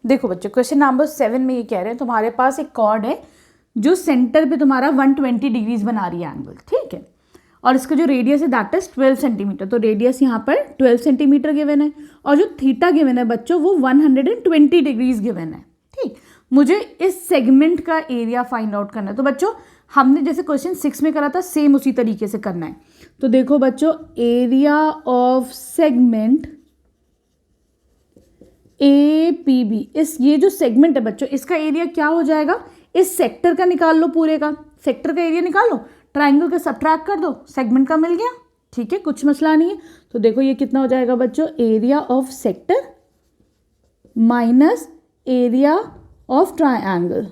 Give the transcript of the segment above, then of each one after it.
देखो बच्चों question number 7 में ये कह रहे हैं तुम्हारे पास एक कॉर्ड है जो सेंटर पे तुम्हारा 120 डिग्रीज बना रही है एंगल, ठीक है, और इसका जो रेडियस है दैट इज 12 सेंटीमीटर। तो रेडियस यहाँ पर 12 सेंटीमीटर गिवन है और जो थीटा गिवन है बच्चों वो 120 डिग्रीज गिवन है, ठीक। मुझे इस सेगमेंट का एरिया फाइंड आउट करना है। तो बच्चों हमने जैसे क्वेश्चन 6 में करा था सेम उसी तरीके से करना है। तो देखो बच्चों एरिया ऑफ सेगमेंट APB, इस ये जो सेगमेंट है बच्चों इसका एरिया क्या हो जाएगा, इस सेक्टर का निकाल लो, पूरे का सेक्टर का एरिया निकाल लो, ट्राइंगल का सबट्रैक्ट कर दो, सेगमेंट का मिल गया, ठीक है, कुछ मसला नहीं है। तो देखो ये कितना हो जाएगा बच्चों, area of sector minus area of triangle,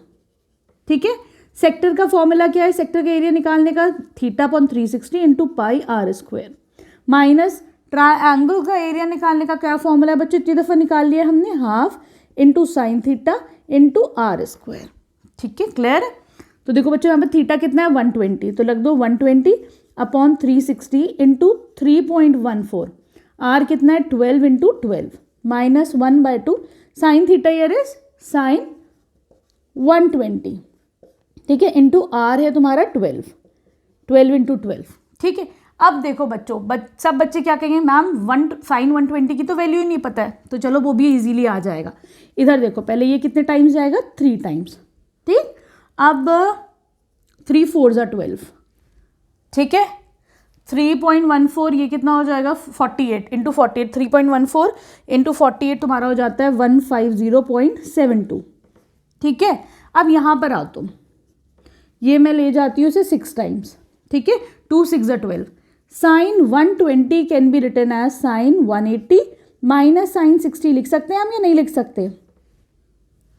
ठीक है। सेक्टर का फॉर्मूला क्या है, सेक्टर का एरिया निकालने का θ/360 into pi r square, minus triangle का एरिया निकालने का क्या फॉर्मूला है बच्चों, इतनी दफ़ा निकाल लिया हमने, half into sine theta into R square, ठीक है, क्लियर है। तो देखो बच्चों यहाँ पे थीटा कितना है 120, तो लग दो 120/360 इंटू 3.14, आर कितना है 12 into 12 minus 1/2, sine theta year is sine 120, ठीक है, इंटू आर है तुम्हारा 12 इंटू 12, ठीक है। अब देखो बच्चों सब बच्चे क्या कहेंगे, मैम साइन 120 की तो वैल्यू ही नहीं पता है, तो चलो वो भी इजीली आ जाएगा। इधर देखो पहले ये कितने टाइम्स जाएगा, 3 टाइम्स, ठीक। अब 3 4 = 12, ठीक है, 3.14 ये कितना हो जाएगा 48 इंटू 48, 3.14 इंटू 48 तुम्हारा हो जाता है 150.72, ठीक है। अब यहाँ पर आओ तुम, ये मैं ले जाती हूँ इसे 6 टाइम्स, ठीक है, 2 6 = 12, sine 120 can be written as sine 180 minus sine 60, लिख सकते हैं हम या नहीं लिख सकते,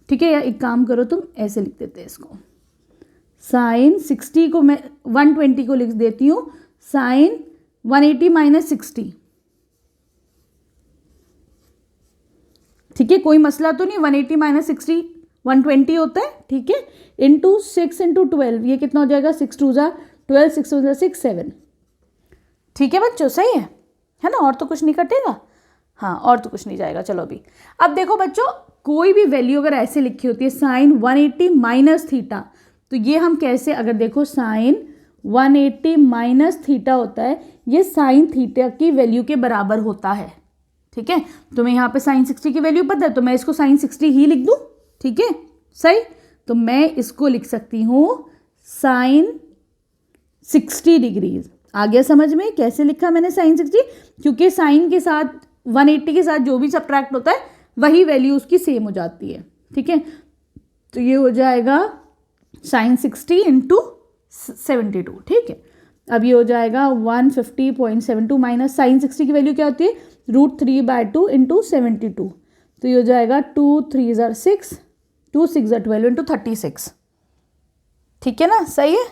ठीक है। या एक काम करो तुम ऐसे लिख देते हैं इसको, साइन 60 को मैं 120 को लिख देती हूँ साइन 180 माइनस 60, ठीक है, कोई मसला तो नहीं, 180 माइनस 60 120 होता है, ठीक है, इंटू 6 इंटू 12, ये कितना हो जाएगा 6 2 = 12, 6 2 = 6 7, ठीक है बच्चों, सही है ना, और तो कुछ नहीं कटेगा, हाँ और तो कुछ नहीं जाएगा। चलो अभी अब देखो बच्चों कोई भी वैल्यू अगर ऐसे लिखी होती है साइन 180 माइनस थीटा, तो ये हम कैसे, अगर देखो साइन 180 माइनस थीटा होता है, ये साइन थीटा की वैल्यू के बराबर होता है, ठीक है। तुम्हें यहाँ पे साइन 60 की वैल्यू पता है तो मैं इसको साइन 60 ही लिख दूँ, ठीक है, सही। तो मैं इसको लिख सकती हूँ साइन 60 डिग्रीज, आ गया समझ में कैसे लिखा मैंने साइन 60, क्योंकि साइन के साथ 180 के साथ जो भी सब्ट्रैक्ट होता है वही वैल्यू उसकी सेम हो जाती है, ठीक है। तो ये हो जाएगा साइन 60 इंटू 72, ठीक है। अब ये हो जाएगा 150.72 माइनस साइन 60 की वैल्यू क्या होती है √3/2 इंटू 72, तो ये हो जाएगा 2 3 = 6, 2 6 = 12 इंटू 36, ठीक है ना, सही है।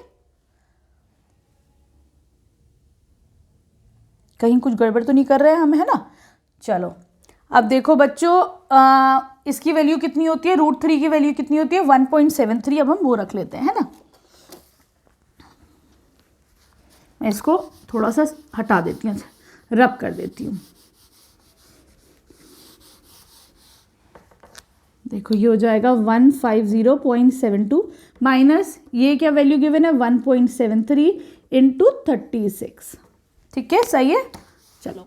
कहीं कुछ गड़बड़ तो नहीं कर रहे हैं हम, है ना। चलो अब देखो बच्चों इसकी वैल्यू कितनी होती है, √3 की वैल्यू कितनी होती है 1.73, अब हम वो रख लेते हैं, है ना। मैं इसको थोड़ा सा हटा देती हूँ, रब कर देती हूँ, देखो ये हो जाएगा 150.72 माइनस ये क्या वैल्यू गिवन है 1.73 इंटू 36, ठीक है, सही है। चलो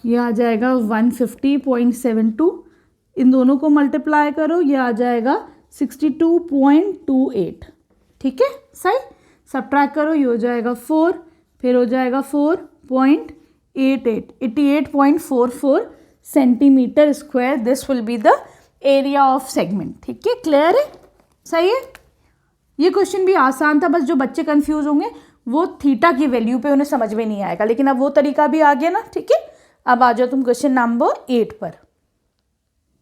ये आ जाएगा 150.72, इन दोनों को मल्टीप्लाई करो, ये आ जाएगा 62.28, ठीक है, सही। सब्ट्रैक्ट करो, ये हो जाएगा 4, फिर हो जाएगा 4.88, 88.44 centimetre square, this will be the area of segment, ठीक है, क्लियर है, सही है। ये क्वेश्चन भी आसान था, बस जो बच्चे कंफ्यूज होंगे वो थीटा की वैल्यू पे उन्हें समझ में नहीं आएगा, लेकिन अब वो तरीका भी आ गया ना, ठीक है। अब आ जाओ तुम क्वेश्चन नंबर 8 पर।